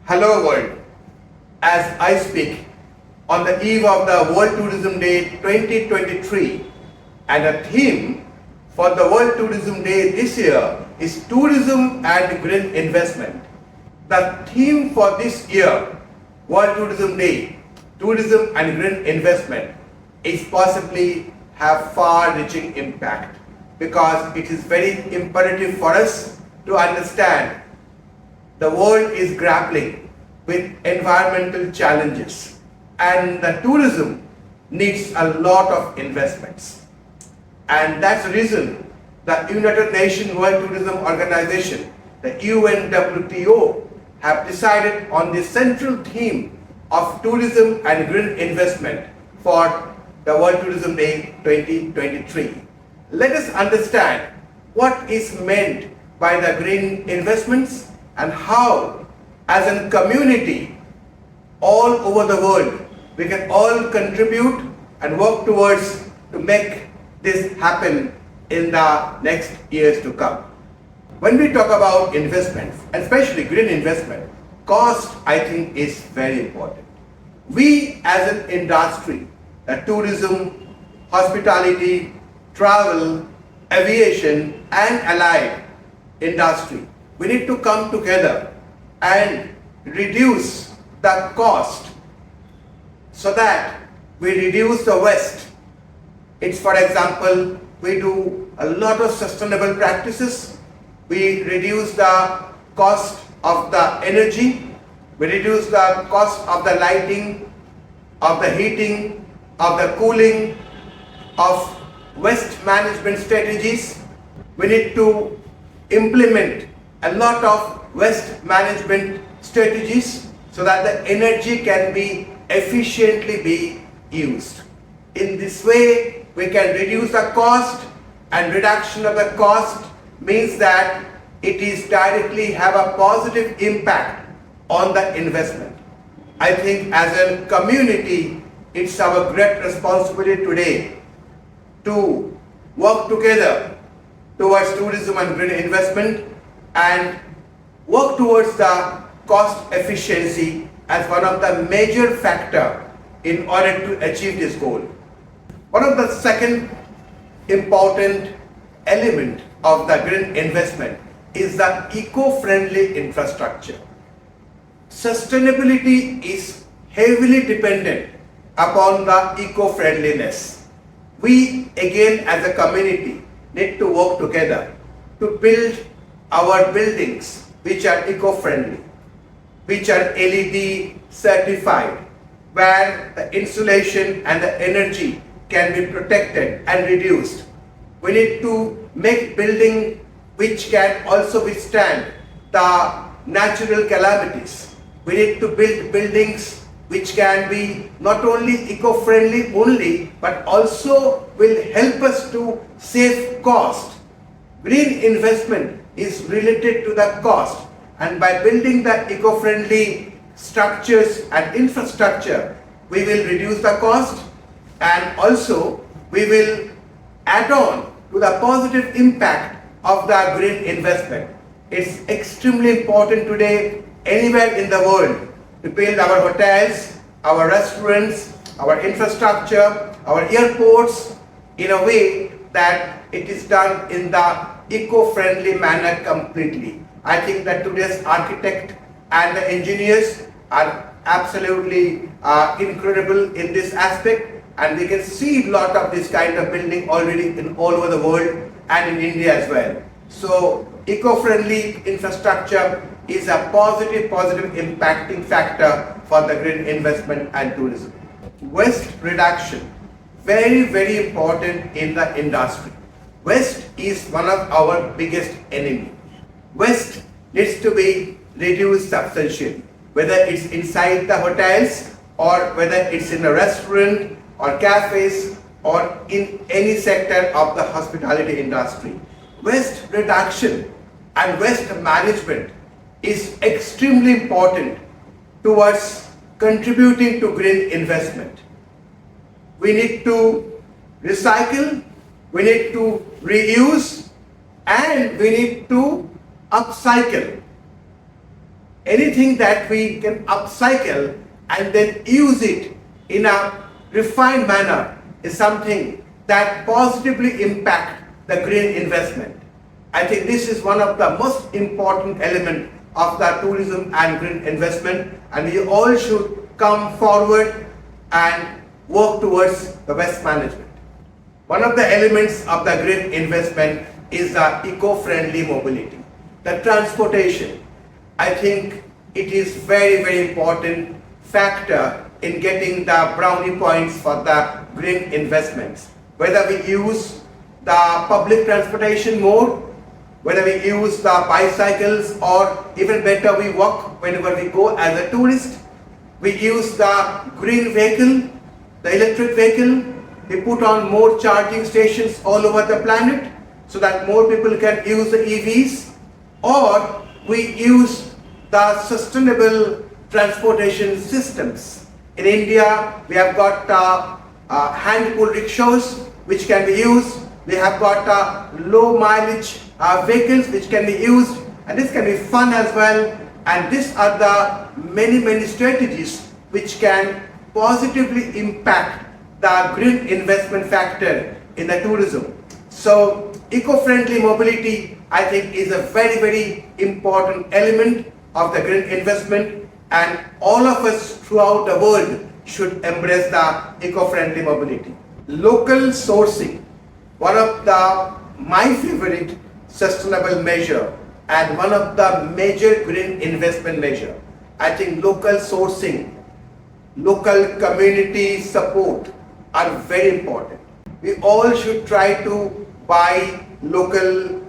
Hello world, as I speak on the eve of the World Tourism Day 2023, and a theme for the World Tourism Day this year is tourism and green investment. The theme for this year, World Tourism Day, tourism and green investment, is possibly have far-reaching impact because it is very imperative for us to understand the world is grappling with environmental challenges and the tourism needs a lot of investments. And that's the reason the United Nations World Tourism Organization, the UNWTO, have decided on the central theme of tourism and green investment for the World Tourism Day 2023. Let us understand what is meant by the green investments and how, as a community all over the world, we can all contribute and work towards to make this happen in the next years to come. When we talk about investments, and especially green investment, cost I think is very important. We as an industry, the tourism, hospitality, travel, aviation and allied industry, we need to come together and reduce the cost so that we reduce the waste. It's, for example, we do a lot of sustainable practices. We reduce the cost of the energy. We reduce the cost of the lighting, of the heating, of the cooling, of waste management strategies. We need to implement a lot of waste management strategies so that the energy can be efficiently be used. In this way, we can reduce the cost, and reduction of the cost means that it is directly have a positive impact on the investment. I think as a community, it's our great responsibility today to work together towards tourism and green investment and work towards the cost efficiency as one of the major factor in order to achieve this goal. One of the second important element of the green investment is the eco-friendly infrastructure. Sustainability is heavily dependent upon the eco-friendliness. We again as a community need to work together to build our buildings which are eco-friendly, which are LED certified, where the insulation and the energy can be protected and reduced. We need to make building which can also withstand the natural calamities. We need to build buildings which can be not only eco-friendly only, but also will help us to save cost. Green investment is related to the cost, and by building the eco-friendly structures and infrastructure, we will reduce the cost and also we will add on to the positive impact of the green investment. It's extremely important today anywhere in the world to build our hotels, our restaurants, our infrastructure, our airports in a way that it is done in the eco-friendly manner completely. I think that today's architect and the engineers are absolutely incredible in this aspect, and we can see a lot of this kind of building already in all over the world and in India as well. So eco-friendly infrastructure is a positive impacting factor for the green investment and tourism. Waste reduction, very important in the industry. Waste is one of our biggest enemy. Waste needs to be reduced substantially, whether it's inside the hotels or whether it's in a restaurant or cafes or in any sector of the hospitality industry. Waste reduction and waste management is extremely important towards contributing to green investment. We need to recycle, we need to reuse, and we need to upcycle. anything that we can upcycle and then use it in a refined manner is something that positively impact the green investment. I think this is one of the most important elements of the tourism and green investment, and we all should come forward and work towards the waste management. One of the elements of the green investment is the eco-friendly mobility. The transportation, I think it is very important factor in getting the brownie points for the green investments. Whether we use the public transportation more, whether we use the bicycles, or even better we walk whenever we go as a tourist. We use the green vehicle, the electric vehicle. We put on more charging stations all over the planet so that more people can use the EVs, or we use the sustainable transportation systems. In India, we have got hand-pull rickshaws which can be used. We have got low mileage vehicles which can be used, and this can be fun as well. And these are the many strategies which can positively impact the green investment factor in the tourism. So eco-friendly mobility, I think, is a very important element of the green investment, and all of us throughout the world should embrace the eco-friendly mobility. Local sourcing, one of my favorite sustainable measure and one of the major green investment measure. I think local sourcing, local community support are very important. We all should try to buy local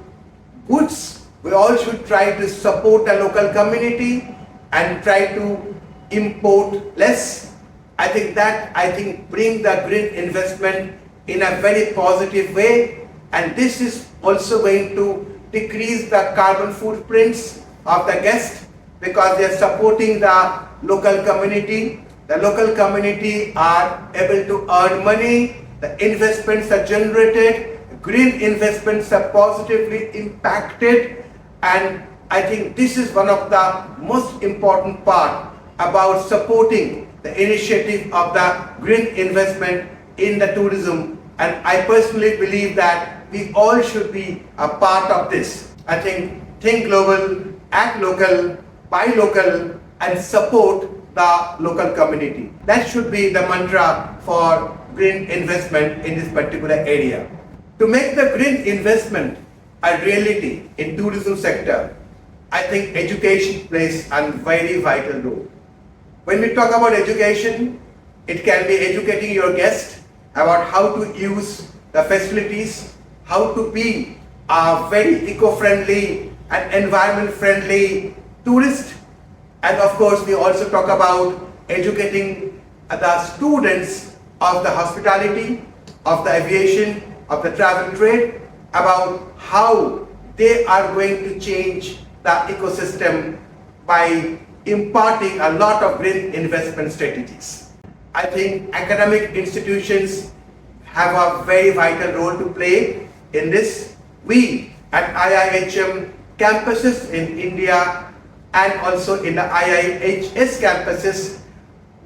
goods. We all should try to support the local community and try to import less. I think bring the green investment in a very positive way, and this is also going to decrease the carbon footprints of the guests because they are supporting the local community. The local community are able to earn money, the investments are generated, green investments are positively impacted, and I think this is one of the most important part about supporting the initiative of the green investment in the tourism, and I personally believe that we all should be a part of this. I think global, act local, buy local, and support the local community. That should be the mantra for green investment in this particular area. To make the green investment a reality in tourism sector, I think education plays a very vital role. When we talk about education, it can be educating your guest about how to use the facilities, how to be a very eco-friendly and environment-friendly tourist. And of course, we also talk about educating the students of the hospitality, of the aviation, of the travel trade about how they are going to change the ecosystem by imparting a lot of green investment strategies. I think academic institutions have a very vital role to play in this. We at IIHM campuses in India and also in the IIHS campuses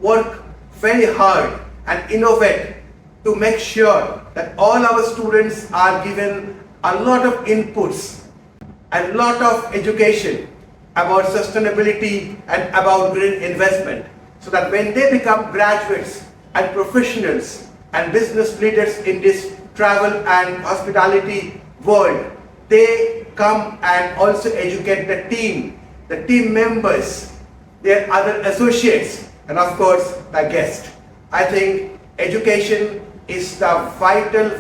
work very hard and innovate to make sure that all our students are given a lot of inputs and lot of education about sustainability and about green investment, so that when they become graduates and professionals and business leaders in this travel and hospitality world, they come and also educate the team members, their other associates, and of course the guest. I think education is the vital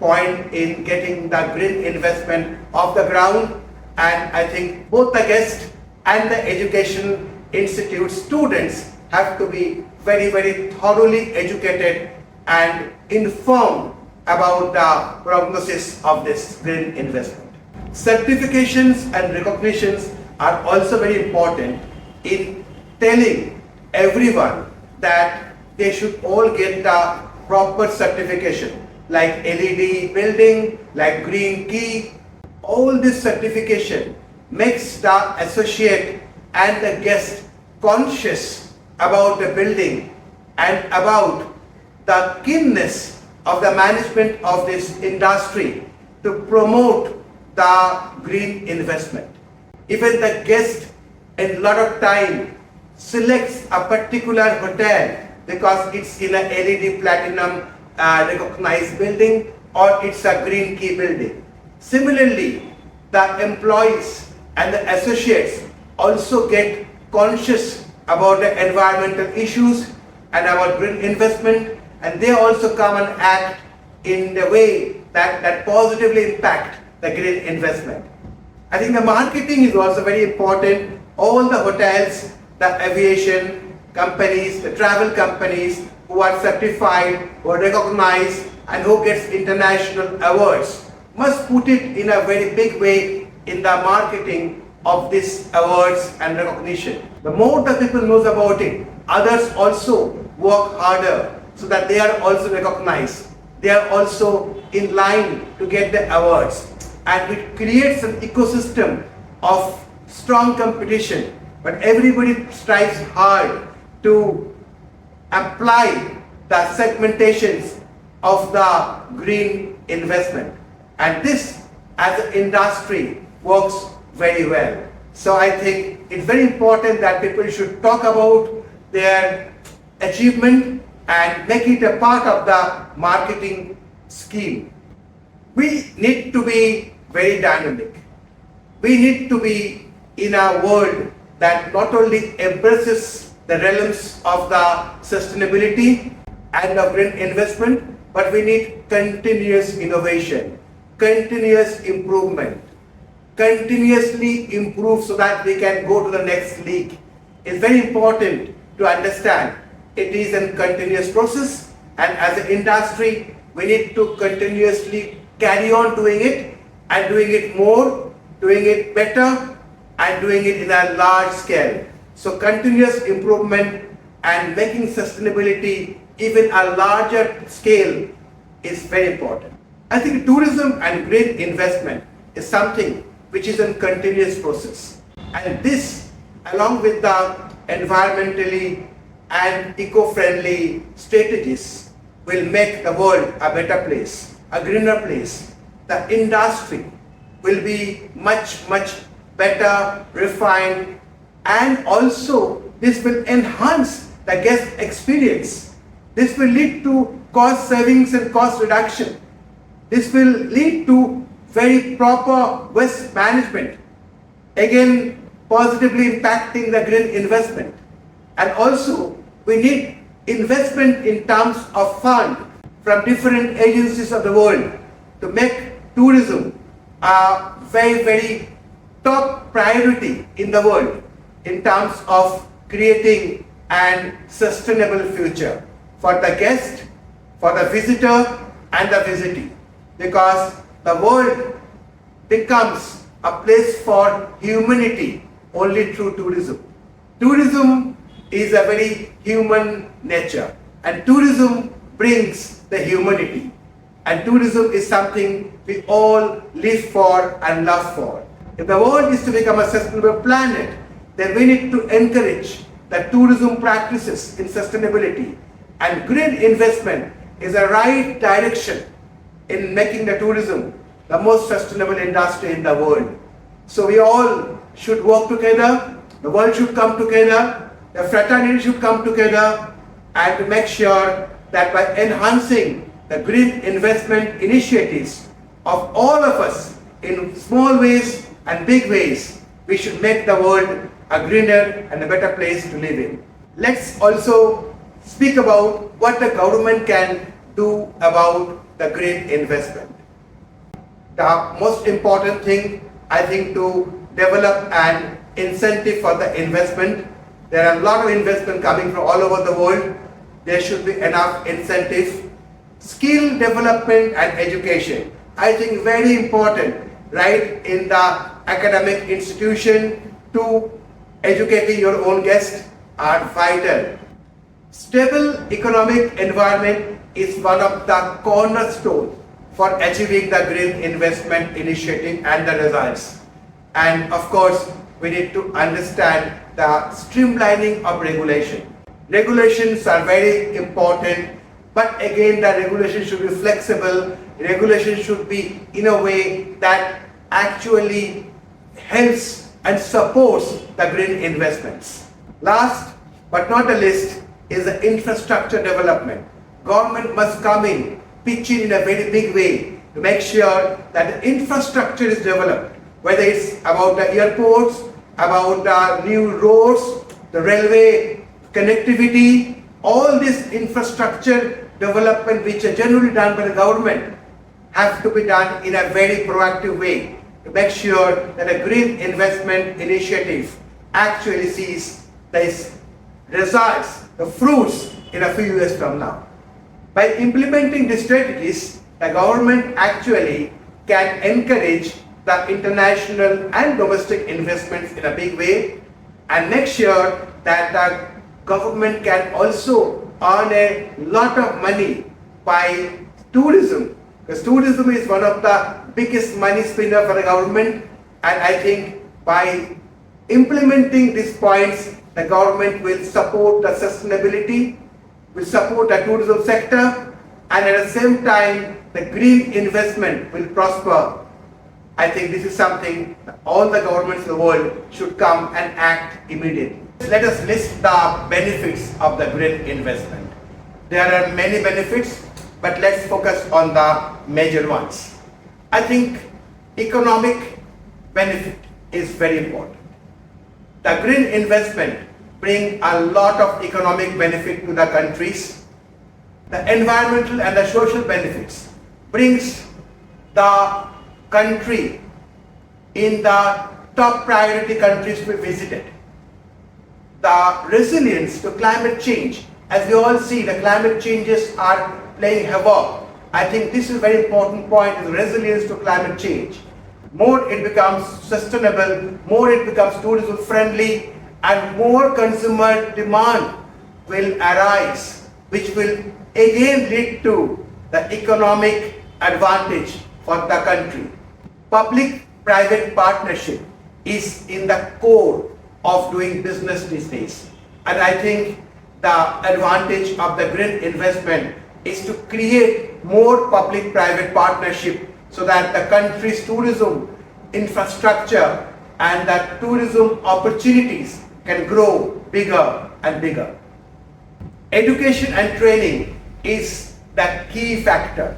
point in getting the green investment off the ground, and I think both the guest and the education institute students have to be very thoroughly educated and informed about the prognosis of this green investment. Certifications and recognitions are also very important in telling everyone that they should all get the proper certification, like LED building, like green key. All this certification makes the associate and the guest conscious about the building and about the keenness of the management of this industry to promote the green investment. Even the guest in a lot of time selects a particular hotel because it's in a LED platinum recognized building or it's a green key building. Similarly, the employees and the associates also get conscious about the environmental issues and about green investment, and they also come and act in the way that positively impact the green investment. I think the marketing is also very important. All the hotels, the aviation companies, the travel companies who are certified, who are recognized, and who gets international awards must put it in a very big way in the marketing of these awards and recognition. The more the people knows about it, others also work harder so that they are also recognized. They are also in line to get the awards. And it creates an ecosystem of strong competition, but everybody strives hard to apply the segmentations of the green investment. And this, as an industry, works very well. So I think it's very important that people should talk about their achievement and make it a part of the marketing scheme. We need to be very dynamic. We need to be in a world that not only embraces the realms of the sustainability and of green investment, but we need continuous innovation, continuous improvement, continuously improve so that we can go to the next league. It's very important to understand it is a continuous process, and as an industry, we need to continuously carry on doing it and doing it more, doing it better, and doing it in a large scale. So continuous improvement and making sustainability even a larger scale is very important. I think tourism and green investment is something which is a continuous process. And this, along with the environmentally and eco-friendly strategies, will make the world a better place, a greener place. The industry will be much better, refined, and also this will enhance the guest experience. This will lead to cost savings and cost reduction. This will lead to very proper waste management, again positively impacting the green investment. And also we need investment in terms of fund from different agencies of the world to make tourism a very top priority in the world in terms of creating an sustainable future for the guest, for the visitor and the visitee, because the world becomes a place for humanity only through tourism. Tourism is a very human nature, and tourism brings the humanity, and tourism is something we all live for and love for. If the world is to become a sustainable planet, then we need to encourage the tourism practices in sustainability, and green investment is a right direction in making the tourism the most sustainable industry in the world. So we all should work together, the world should come together, the fraternity should come together, and to make sure that by enhancing the green investment initiatives of all of us in small ways and big ways, we should make the world a greener and a better place to live in. Let's also speak about what the government can do about the green investment. The most important thing, I think, to develop an incentive for the investment. There are a lot of investment coming from all over the world. There should be enough incentive. Skill development and education, I think, very important, right in the academic institution to educating your own guests are vital. Stable economic environment is one of the cornerstones for achieving the green investment initiative and the results. And of course, we need to understand the streamlining of regulation. Regulations are very important, but again the regulation should be flexible. Regulation should be in a way that actually helps and supports the green investments. Last but not the least is the infrastructure development. Government must come in, pitch in a very big way to make sure that the infrastructure is developed, whether it's about the airports, about the new roads, the railway connectivity, all this infrastructure development which are generally done by the government have to be done in a very proactive way to make sure that a green investment initiative actually sees this results, the fruits in a few years from now. By implementing these strategies, the government actually can encourage the international and domestic investments in a big way and make sure that the government can also earn a lot of money by tourism, because tourism is one of the biggest money spinner for the government, and I think by implementing these points, the government will support the sustainability, will support the tourism sector, and at the same time the green investment will prosper. I think this is something that all the governments in the world should come and act immediately. Let us list the benefits of the green investment. There are many benefits, but let's focus on the major ones. I think economic benefit is very important. The green investment brings a lot of economic benefit to the countries. The environmental and the social benefits brings the country in the top priority countries to be visited. The resilience to climate change, as we all see, the climate changes are playing havoc. I think this is a very important point, is resilience to climate change. More it becomes sustainable, more it becomes tourism friendly, and more consumer demand will arise, which will again lead to the economic advantage for the country. Public-private partnership is in the core of doing business these days. And I think the advantage of the green investment is to create more public-private partnership so that the country's tourism infrastructure and the tourism opportunities can grow bigger and bigger. Education and training is the key factor,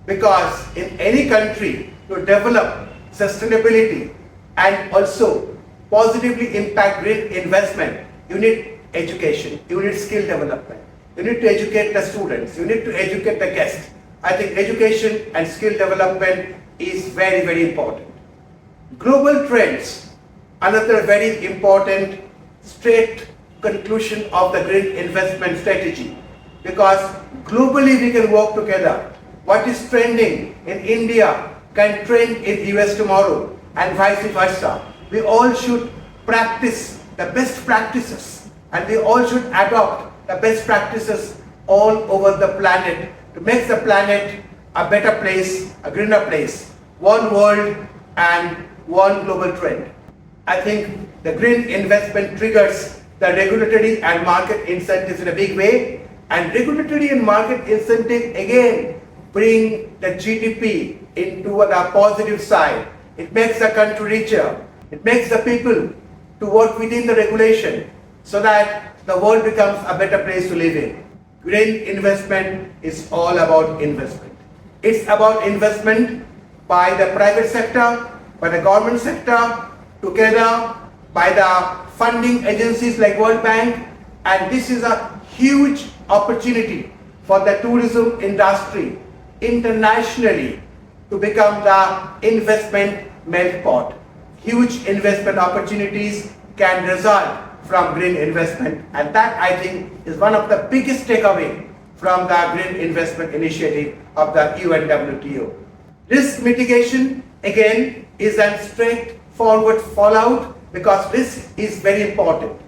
because in any country to develop sustainability and also positively impact green investment, you need education, you need skill development, you need to educate the students, you need to educate the guests. I think education and skill development is very, very important. Global trends, another very important straight conclusion of the green investment strategy, because globally we can work together. What is trending in India can trend in US tomorrow, and vice versa. We all should practice the best practices, and we all should adopt the best practices all over the planet to make the planet a better place, a greener place, one world and one global trend. I think the green investment triggers the regulatory and market incentives in a big way, and regulatory and market incentive again bring the GDP into the positive side. It makes the country richer. It makes the people to work within the regulation so that the world becomes a better place to live in. Green investment is all about investment. It's about investment by the private sector, by the government sector, together by the funding agencies like World Bank, and this is a huge opportunity for the tourism industry internationally to become the investment melt pot. Huge investment opportunities can result from green investment, and that I think is one of the biggest takeaway from the green investment initiative of the UNWTO. Risk mitigation again is a straightforward fallout, because risk is very important.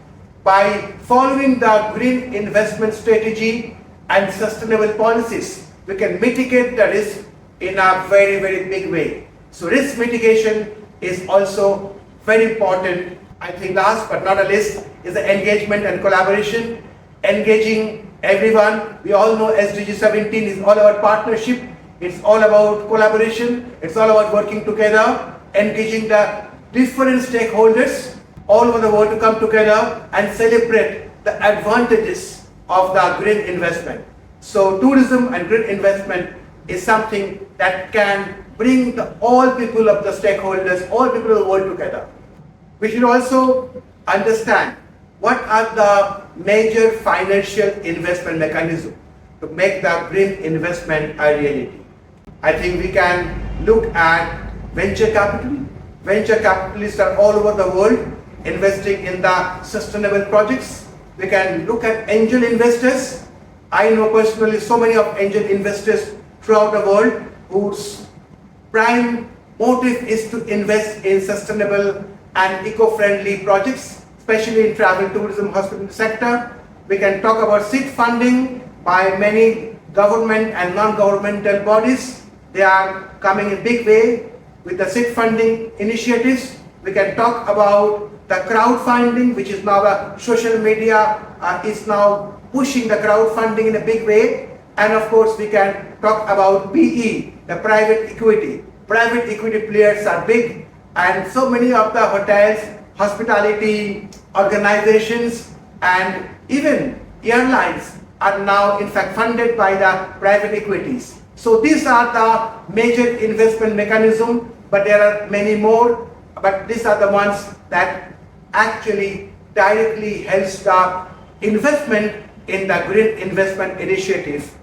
By following the green investment strategy and sustainable policies, we can mitigate the risk in a very, very big way. So risk mitigation is also very important. I think last but not the least is the engagement and collaboration. Engaging everyone. We all know SDG 17 is all about partnership. It's all about collaboration. It's all about working together, engaging the different stakeholders all over the world to come together and celebrate the advantages of the green investment. So tourism and green investment is something that can bring all people of the stakeholders, all people of the world together. We should also understand what are the major financial investment mechanisms to make the green investment a reality. I think we can look at venture capital. Venture capitalists are all over the world investing in the sustainable projects. We can look at angel investors. I know personally so many of angel investors throughout the world whose prime motive is to invest in sustainable and eco-friendly projects, especially in travel, tourism, hospitality sector. We can talk about seed funding by many government and non-governmental bodies. They are coming in big way with the seed funding initiatives. We can talk about the crowdfunding, which is now a social media is now pushing the crowdfunding in a big way. And of course, we can talk about PE, the private equity. Private equity players are big, and so many of the hotels, hospitality organizations, and even airlines are now in fact funded by the private equities. So these are the major investment mechanisms, but there are many more, but these are the ones that actually directly helps the investment in the green investment initiative.